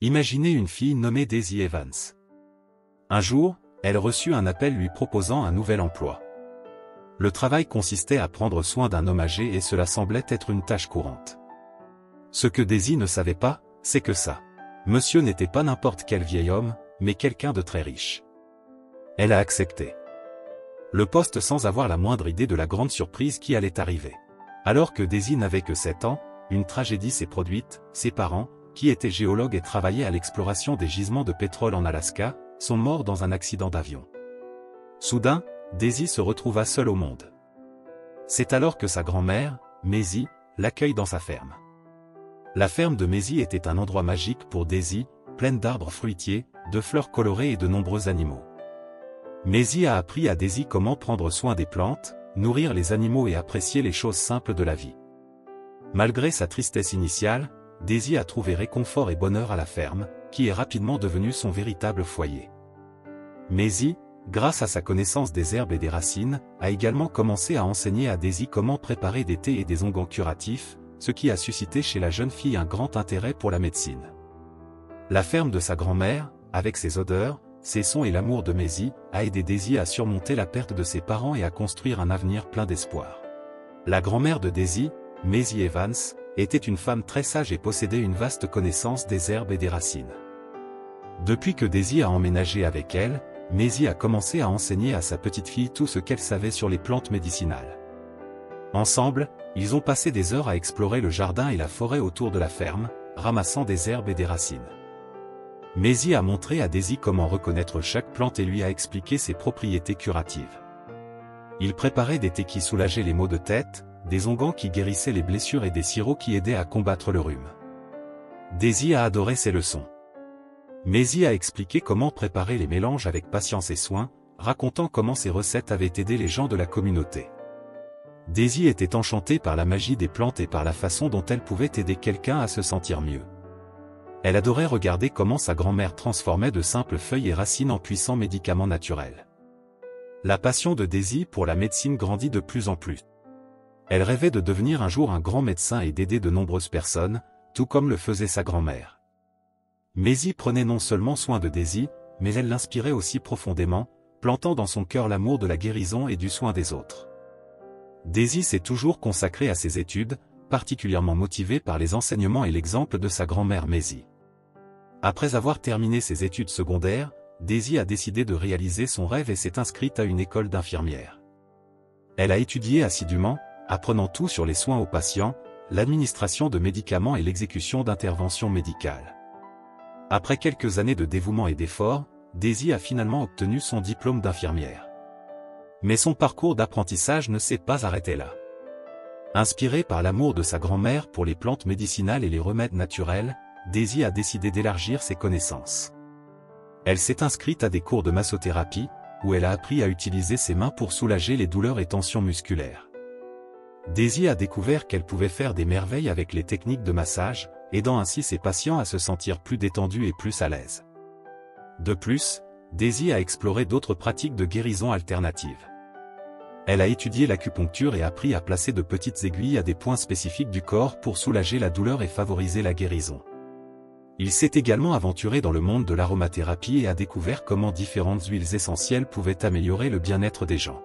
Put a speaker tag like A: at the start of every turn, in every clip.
A: Imaginez une fille nommée Daisy Evans. Un jour, elle reçut un appel lui proposant un nouvel emploi. Le travail consistait à prendre soin d'un homme âgé et cela semblait être une tâche courante. Ce que Daisy ne savait pas, c'est que ça. Monsieur n'était pas n'importe quel vieil homme, mais quelqu'un de très riche. Elle a accepté le poste sans avoir la moindre idée de la grande surprise qui allait arriver. Alors que Daisy n'avait que 7 ans, une tragédie s'est produite. Ses parents, qui étaient géologues et travaillaient à l'exploration des gisements de pétrole en Alaska, sont morts dans un accident d'avion. Soudain, Daisy se retrouva seule au monde. C'est alors que sa grand-mère, Maisie, l'accueille dans sa ferme. La ferme de Maisie était un endroit magique pour Daisy, pleine d'arbres fruitiers, de fleurs colorées et de nombreux animaux. Maisie a appris à Daisy comment prendre soin des plantes, nourrir les animaux et apprécier les choses simples de la vie. Malgré sa tristesse initiale, Daisy a trouvé réconfort et bonheur à la ferme, qui est rapidement devenue son véritable foyer. Maisie, grâce à sa connaissance des herbes et des racines, a également commencé à enseigner à Daisy comment préparer des thés et des onguents curatifs, ce qui a suscité chez la jeune fille un grand intérêt pour la médecine. La ferme de sa grand-mère, avec ses odeurs, ses sons et l'amour de Maisie, a aidé Daisy à surmonter la perte de ses parents et à construire un avenir plein d'espoir. La grand-mère de Daisy, Maisie Evans, était une femme très sage et possédait une vaste connaissance des herbes et des racines. Depuis que Daisy a emménagé avec elle, Maisie a commencé à enseigner à sa petite fille tout ce qu'elle savait sur les plantes médicinales. Ensemble, ils ont passé des heures à explorer le jardin et la forêt autour de la ferme, ramassant des herbes et des racines. Maisie a montré à Daisy comment reconnaître chaque plante et lui a expliqué ses propriétés curatives. Il préparait des thés qui soulageaient les maux de tête, des onguents qui guérissaient les blessures et des sirops qui aidaient à combattre le rhume. Daisy a adoré ces leçons. Maisie a expliqué comment préparer les mélanges avec patience et soin, racontant comment ces recettes avaient aidé les gens de la communauté. Daisy était enchantée par la magie des plantes et par la façon dont elle pouvait aider quelqu'un à se sentir mieux. Elle adorait regarder comment sa grand-mère transformait de simples feuilles et racines en puissants médicaments naturels. La passion de Daisy pour la médecine grandit de plus en plus. Elle rêvait de devenir un jour un grand médecin et d'aider de nombreuses personnes, tout comme le faisait sa grand-mère. Maisie prenait non seulement soin de Daisy, mais elle l'inspirait aussi profondément, plantant dans son cœur l'amour de la guérison et du soin des autres. Daisy s'est toujours consacrée à ses études, particulièrement motivée par les enseignements et l'exemple de sa grand-mère Maisie. Après avoir terminé ses études secondaires, Daisy a décidé de réaliser son rêve et s'est inscrite à une école d'infirmière. Elle a étudié assidûment, apprenant tout sur les soins aux patients, l'administration de médicaments et l'exécution d'interventions médicales. Après quelques années de dévouement et d'efforts, Daisy a finalement obtenu son diplôme d'infirmière. Mais son parcours d'apprentissage ne s'est pas arrêté là. Inspirée par l'amour de sa grand-mère pour les plantes médicinales et les remèdes naturels, Daisy a décidé d'élargir ses connaissances. Elle s'est inscrite à des cours de massothérapie, où elle a appris à utiliser ses mains pour soulager les douleurs et tensions musculaires. Daisy a découvert qu'elle pouvait faire des merveilles avec les techniques de massage, aidant ainsi ses patients à se sentir plus détendus et plus à l'aise. De plus, Daisy a exploré d'autres pratiques de guérison alternatives. Elle a étudié l'acupuncture et appris à placer de petites aiguilles à des points spécifiques du corps pour soulager la douleur et favoriser la guérison. Il s'est également aventuré dans le monde de l'aromathérapie et a découvert comment différentes huiles essentielles pouvaient améliorer le bien-être des gens.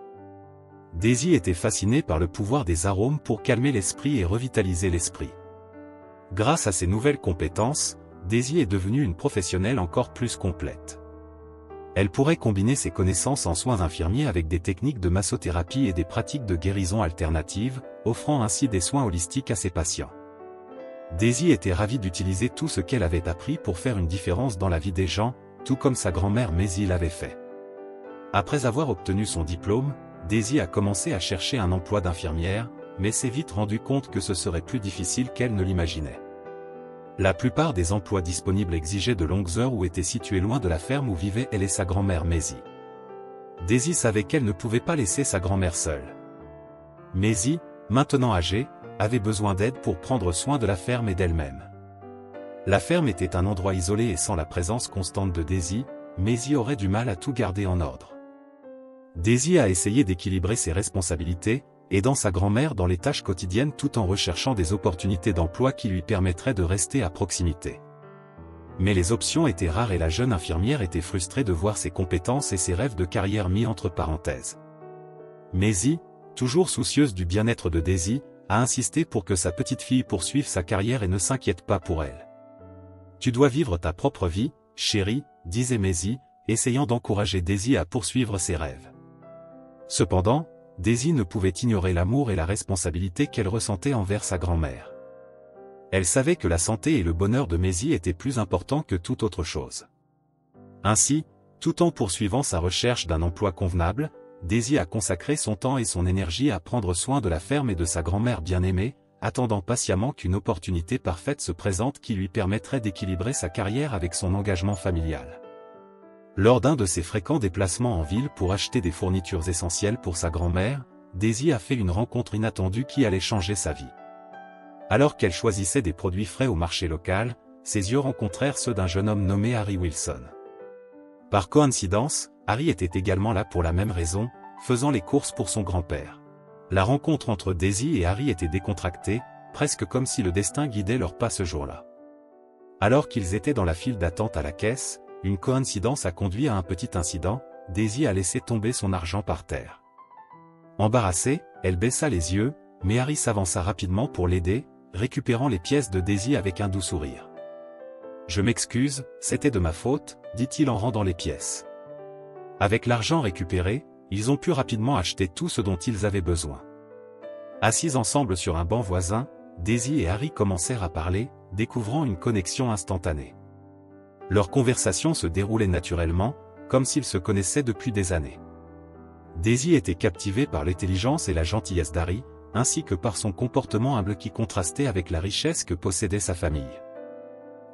A: Daisy était fascinée par le pouvoir des arômes pour calmer l'esprit et revitaliser l'esprit. Grâce à ses nouvelles compétences, Daisy est devenue une professionnelle encore plus complète. Elle pourrait combiner ses connaissances en soins infirmiers avec des techniques de massothérapie et des pratiques de guérison alternatives, offrant ainsi des soins holistiques à ses patients. Daisy était ravie d'utiliser tout ce qu'elle avait appris pour faire une différence dans la vie des gens, tout comme sa grand-mère Maisie l'avait fait. Après avoir obtenu son diplôme, Daisy a commencé à chercher un emploi d'infirmière, mais s'est vite rendue compte que ce serait plus difficile qu'elle ne l'imaginait. La plupart des emplois disponibles exigeaient de longues heures ou étaient situés loin de la ferme où vivaient elle et sa grand-mère Maisie. Daisy savait qu'elle ne pouvait pas laisser sa grand-mère seule. Maisie, maintenant âgée, avait besoin d'aide pour prendre soin de la ferme et d'elle-même. La ferme était un endroit isolé et sans la présence constante de Daisy, Maisie aurait du mal à tout garder en ordre. Daisy a essayé d'équilibrer ses responsabilités, aidant sa grand-mère dans les tâches quotidiennes tout en recherchant des opportunités d'emploi qui lui permettraient de rester à proximité. Mais les options étaient rares et la jeune infirmière était frustrée de voir ses compétences et ses rêves de carrière mis entre parenthèses. Maisie, toujours soucieuse du bien-être de Daisy, a insisté pour que sa petite fille poursuive sa carrière et ne s'inquiète pas pour elle. « Tu dois vivre ta propre vie, chérie », disait Maisie, essayant d'encourager Daisy à poursuivre ses rêves. Cependant, Daisy ne pouvait ignorer l'amour et la responsabilité qu'elle ressentait envers sa grand-mère. Elle savait que la santé et le bonheur de Maisie étaient plus importants que toute autre chose. Ainsi, tout en poursuivant sa recherche d'un emploi convenable, Daisy a consacré son temps et son énergie à prendre soin de la ferme et de sa grand-mère bien-aimée, attendant patiemment qu'une opportunité parfaite se présente qui lui permettrait d'équilibrer sa carrière avec son engagement familial. Lors d'un de ses fréquents déplacements en ville pour acheter des fournitures essentielles pour sa grand-mère, Daisy a fait une rencontre inattendue qui allait changer sa vie. Alors qu'elle choisissait des produits frais au marché local, ses yeux rencontrèrent ceux d'un jeune homme nommé Harry Wilson. Par coïncidence, Harry était également là pour la même raison, faisant les courses pour son grand-père. La rencontre entre Daisy et Harry était décontractée, presque comme si le destin guidait leurs pas ce jour-là. Alors qu'ils étaient dans la file d'attente à la caisse, une coïncidence a conduit à un petit incident, Daisy a laissé tomber son argent par terre. Embarrassée, elle baissa les yeux, mais Harry s'avança rapidement pour l'aider, récupérant les pièces de Daisy avec un doux sourire. « Je m'excuse, c'était de ma faute », dit-il en rendant les pièces. Avec l'argent récupéré, ils ont pu rapidement acheter tout ce dont ils avaient besoin. Assis ensemble sur un banc voisin, Daisy et Harry commencèrent à parler, découvrant une connexion instantanée. Leur conversation se déroulait naturellement, comme s'ils se connaissaient depuis des années. Daisy était captivée par l'intelligence et la gentillesse d'Harry, ainsi que par son comportement humble qui contrastait avec la richesse que possédait sa famille.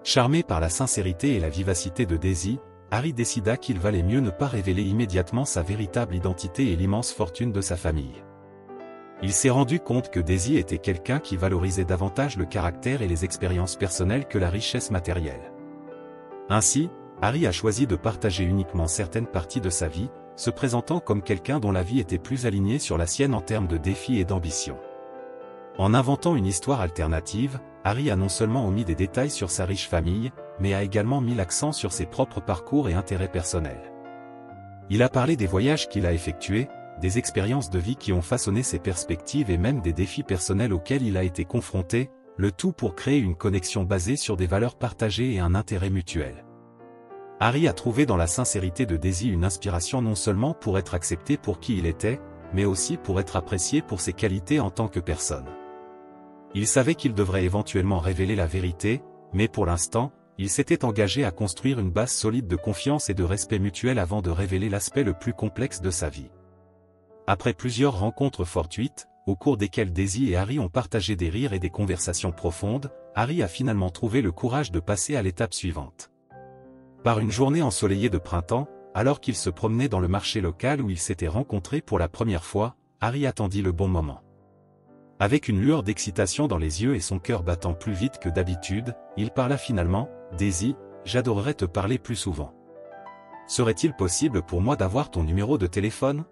A: Charmé par la sincérité et la vivacité de Daisy, Harry décida qu'il valait mieux ne pas révéler immédiatement sa véritable identité et l'immense fortune de sa famille. Il s'est rendu compte que Daisy était quelqu'un qui valorisait davantage le caractère et les expériences personnelles que la richesse matérielle. Ainsi, Harry a choisi de partager uniquement certaines parties de sa vie, se présentant comme quelqu'un dont la vie était plus alignée sur la sienne en termes de défis et d'ambition. En inventant une histoire alternative, Harry a non seulement omis des détails sur sa riche famille, mais a également mis l'accent sur ses propres parcours et intérêts personnels. Il a parlé des voyages qu'il a effectués, des expériences de vie qui ont façonné ses perspectives et même des défis personnels auxquels il a été confronté, le tout pour créer une connexion basée sur des valeurs partagées et un intérêt mutuel. Harry a trouvé dans la sincérité de Daisy une inspiration non seulement pour être accepté pour qui il était, mais aussi pour être apprécié pour ses qualités en tant que personne. Il savait qu'il devrait éventuellement révéler la vérité, mais pour l'instant, il s'était engagé à construire une base solide de confiance et de respect mutuel avant de révéler l'aspect le plus complexe de sa vie. Après plusieurs rencontres fortuites, au cours desquelles Daisy et Harry ont partagé des rires et des conversations profondes, Harry a finalement trouvé le courage de passer à l'étape suivante. Par une journée ensoleillée de printemps, alors qu'il se promenait dans le marché local où ils s'étaient rencontrés pour la première fois, Harry attendit le bon moment. Avec une lueur d'excitation dans les yeux et son cœur battant plus vite que d'habitude, il parla finalement, « Daisy, j'adorerais te parler plus souvent. Serait-il possible pour moi d'avoir ton numéro de téléphone ?»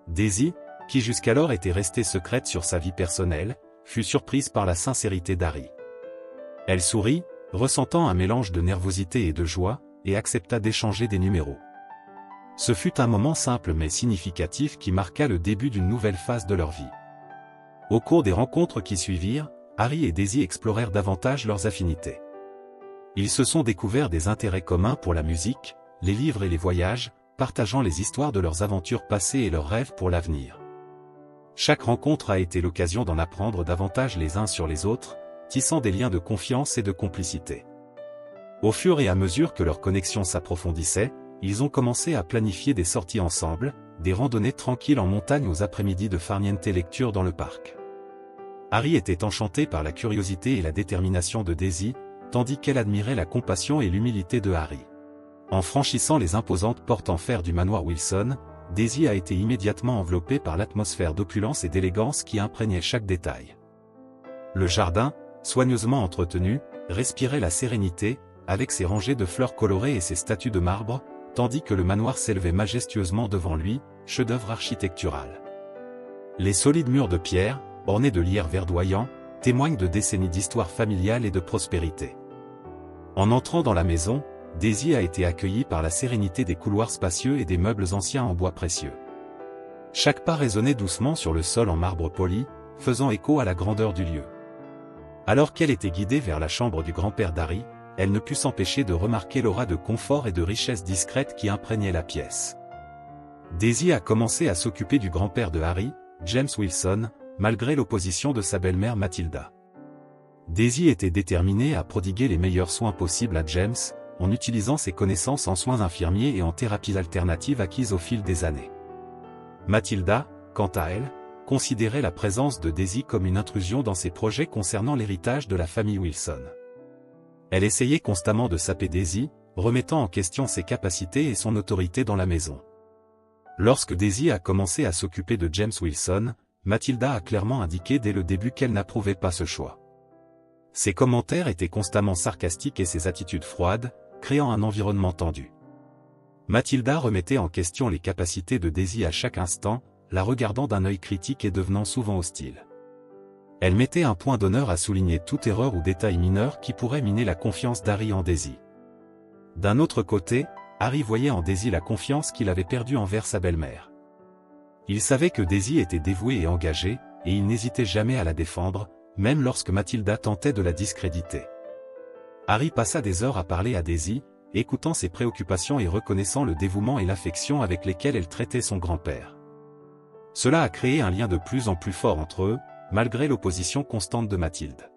A: Daisy, qui jusqu'alors était restée secrète sur sa vie personnelle, fut surprise par la sincérité d'Harry. Elle sourit, ressentant un mélange de nervosité et de joie, et accepta d'échanger des numéros. Ce fut un moment simple mais significatif qui marqua le début d'une nouvelle phase de leur vie. Au cours des rencontres qui suivirent, Harry et Daisy explorèrent davantage leurs affinités. Ils se sont découverts des intérêts communs pour la musique, les livres et les voyages, partageant les histoires de leurs aventures passées et leurs rêves pour l'avenir. Chaque rencontre a été l'occasion d'en apprendre davantage les uns sur les autres, tissant des liens de confiance et de complicité. Au fur et à mesure que leur connexion s'approfondissait, ils ont commencé à planifier des sorties ensemble, des randonnées tranquilles en montagne aux après-midi de farniente lecture dans le parc. Harry était enchanté par la curiosité et la détermination de Daisy, tandis qu'elle admirait la compassion et l'humilité de Harry. En franchissant les imposantes portes en fer du manoir Wilson, Daisy a été immédiatement enveloppée par l'atmosphère d'opulence et d'élégance qui imprégnait chaque détail. Le jardin, soigneusement entretenu, respirait la sérénité, avec ses rangées de fleurs colorées et ses statues de marbre, tandis que le manoir s'élevait majestueusement devant lui, chef-d'œuvre architectural. Les solides murs de pierre, ornés de lierre verdoyant, témoignent de décennies d'histoire familiale et de prospérité. En entrant dans la maison, Daisy a été accueillie par la sérénité des couloirs spacieux et des meubles anciens en bois précieux. Chaque pas résonnait doucement sur le sol en marbre poli, faisant écho à la grandeur du lieu. Alors qu'elle était guidée vers la chambre du grand-père d'Harry, elle ne put s'empêcher de remarquer l'aura de confort et de richesse discrète qui imprégnait la pièce. Daisy a commencé à s'occuper du grand-père de Harry, James Wilson, malgré l'opposition de sa belle-mère Mathilda. Daisy était déterminée à prodiguer les meilleurs soins possibles à James, en utilisant ses connaissances en soins infirmiers et en thérapies alternatives acquises au fil des années. Mathilda, quant à elle, considérait la présence de Daisy comme une intrusion dans ses projets concernant l'héritage de la famille Wilson. Elle essayait constamment de saper Daisy, remettant en question ses capacités et son autorité dans la maison. Lorsque Daisy a commencé à s'occuper de James Wilson, Mathilda a clairement indiqué dès le début qu'elle n'approuvait pas ce choix. Ses commentaires étaient constamment sarcastiques et ses attitudes froides, créant un environnement tendu. Mathilda remettait en question les capacités de Daisy à chaque instant, la regardant d'un œil critique et devenant souvent hostile. Elle mettait un point d'honneur à souligner toute erreur ou détail mineur qui pourrait miner la confiance d'Harry en Daisy. D'un autre côté, Harry voyait en Daisy la confiance qu'il avait perdue envers sa belle-mère. Il savait que Daisy était dévouée et engagée, et il n'hésitait jamais à la défendre, même lorsque Mathilda tentait de la discréditer. Harry passa des heures à parler à Daisy, écoutant ses préoccupations et reconnaissant le dévouement et l'affection avec lesquels elle traitait son grand-père. Cela a créé un lien de plus en plus fort entre eux, malgré l'opposition constante de Mathilde.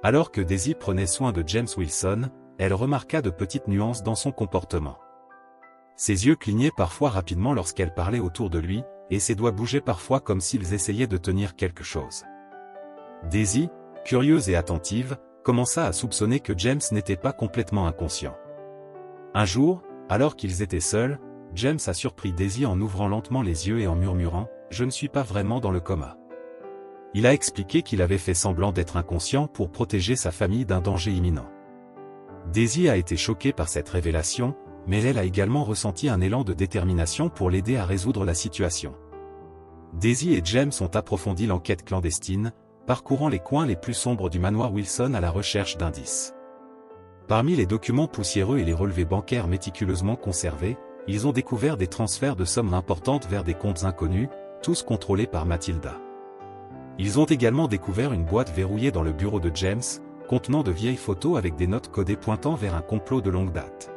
A: Alors que Daisy prenait soin de James Wilson, elle remarqua de petites nuances dans son comportement. Ses yeux clignaient parfois rapidement lorsqu'elle parlait autour de lui, et ses doigts bougeaient parfois comme s'ils essayaient de tenir quelque chose. Daisy, curieuse et attentive, commença à soupçonner que James n'était pas complètement inconscient. Un jour, alors qu'ils étaient seuls, James a surpris Daisy en ouvrant lentement les yeux et en murmurant « Je ne suis pas vraiment dans le coma ». Il a expliqué qu'il avait fait semblant d'être inconscient pour protéger sa famille d'un danger imminent. Daisy a été choquée par cette révélation, mais elle a également ressenti un élan de détermination pour l'aider à résoudre la situation. Daisy et James ont approfondi l'enquête clandestine, parcourant les coins les plus sombres du manoir Wilson à la recherche d'indices. Parmi les documents poussiéreux et les relevés bancaires méticuleusement conservés, ils ont découvert des transferts de sommes importantes vers des comptes inconnus, tous contrôlés par Mathilda. Ils ont également découvert une boîte verrouillée dans le bureau de James, contenant de vieilles photos avec des notes codées pointant vers un complot de longue date.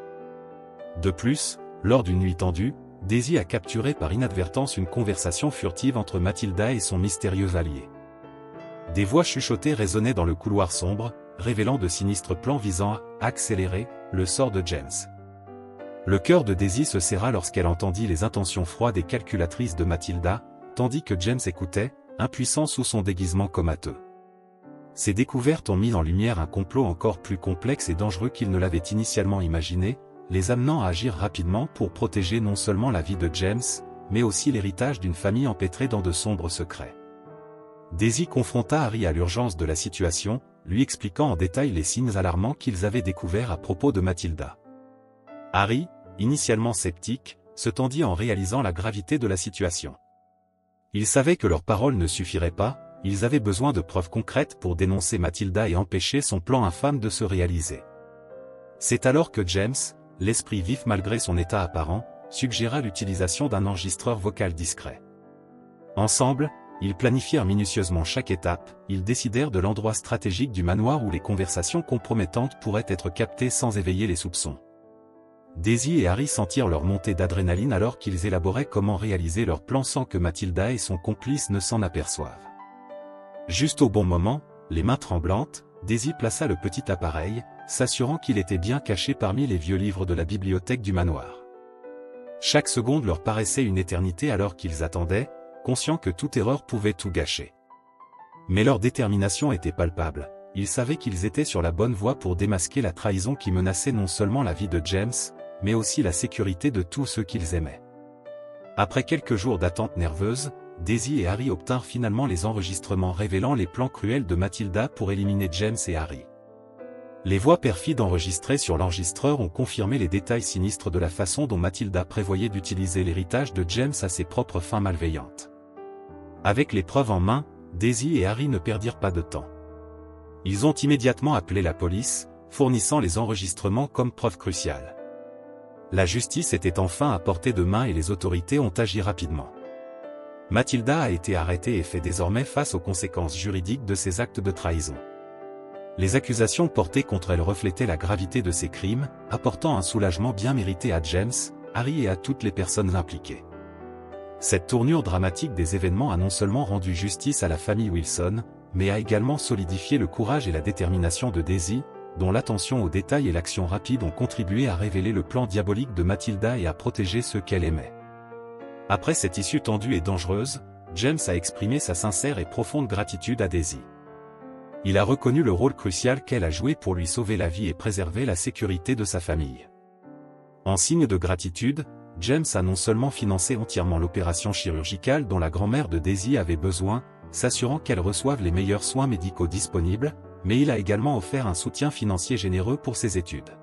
A: De plus, lors d'une nuit tendue, Daisy a capturé par inadvertance une conversation furtive entre Mathilda et son mystérieux allié. Des voix chuchotées résonnaient dans le couloir sombre, révélant de sinistres plans visant à accélérer le sort de James. Le cœur de Daisy se serra lorsqu'elle entendit les intentions froides et calculatrices de Mathilda, tandis que James écoutait, impuissant sous son déguisement comateux. Ces découvertes ont mis en lumière un complot encore plus complexe et dangereux qu'ils ne l'avaient initialement imaginé, les amenant à agir rapidement pour protéger non seulement la vie de James, mais aussi l'héritage d'une famille empêtrée dans de sombres secrets. Daisy confronta Harry à l'urgence de la situation, lui expliquant en détail les signes alarmants qu'ils avaient découverts à propos de Mathilda. Harry, initialement sceptique, se tendit en réalisant la gravité de la situation. Il savait que leurs paroles ne suffiraient pas, ils avaient besoin de preuves concrètes pour dénoncer Mathilda et empêcher son plan infâme de se réaliser. C'est alors que James, l'esprit vif malgré son état apparent, suggéra l'utilisation d'un enregistreur vocal discret. Ensemble, ils planifièrent minutieusement chaque étape, ils décidèrent de l'endroit stratégique du manoir où les conversations compromettantes pourraient être captées sans éveiller les soupçons. Daisy et Harry sentirent leur montée d'adrénaline alors qu'ils élaboraient comment réaliser leur plan sans que Mathilda et son complice ne s'en aperçoivent. Juste au bon moment, les mains tremblantes, Daisy plaça le petit appareil, s'assurant qu'il était bien caché parmi les vieux livres de la bibliothèque du manoir. Chaque seconde leur paraissait une éternité alors qu'ils attendaient, conscients que toute erreur pouvait tout gâcher. Mais leur détermination était palpable, ils savaient qu'ils étaient sur la bonne voie pour démasquer la trahison qui menaçait non seulement la vie de James, mais aussi la sécurité de tous ceux qu'ils aimaient. Après quelques jours d'attente nerveuse, Daisy et Harry obtinrent finalement les enregistrements révélant les plans cruels de Mathilda pour éliminer James et Harry. Les voix perfides enregistrées sur l'enregistreur ont confirmé les détails sinistres de la façon dont Mathilda prévoyait d'utiliser l'héritage de James à ses propres fins malveillantes. Avec les preuves en main, Daisy et Harry ne perdirent pas de temps. Ils ont immédiatement appelé la police, fournissant les enregistrements comme preuve cruciale. La justice était enfin à portée de main et les autorités ont agi rapidement. Matilda a été arrêtée et fait désormais face aux conséquences juridiques de ses actes de trahison. Les accusations portées contre elle reflétaient la gravité de ses crimes, apportant un soulagement bien mérité à James, Harry et à toutes les personnes impliquées. Cette tournure dramatique des événements a non seulement rendu justice à la famille Wilson, mais a également solidifié le courage et la détermination de Daisy, dont l'attention aux détails et l'action rapide ont contribué à révéler le plan diabolique de Matilda et à protéger ceux qu'elle aimait. Après cette issue tendue et dangereuse, James a exprimé sa sincère et profonde gratitude à Daisy. Il a reconnu le rôle crucial qu'elle a joué pour lui sauver la vie et préserver la sécurité de sa famille. En signe de gratitude, James a non seulement financé entièrement l'opération chirurgicale dont la grand-mère de Daisy avait besoin, s'assurant qu'elle reçoive les meilleurs soins médicaux disponibles, mais il a également offert un soutien financier généreux pour ses études.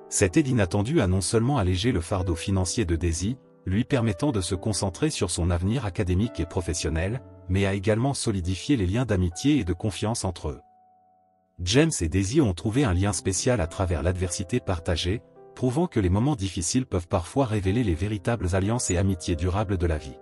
A: Cette aide inattendue a non seulement allégé le fardeau financier de Daisy, lui permettant de se concentrer sur son avenir académique et professionnel, mais a également solidifié les liens d'amitié et de confiance entre eux. James et Daisy ont trouvé un lien spécial à travers l'adversité partagée, prouvant que les moments difficiles peuvent parfois révéler les véritables alliances et amitiés durables de la vie.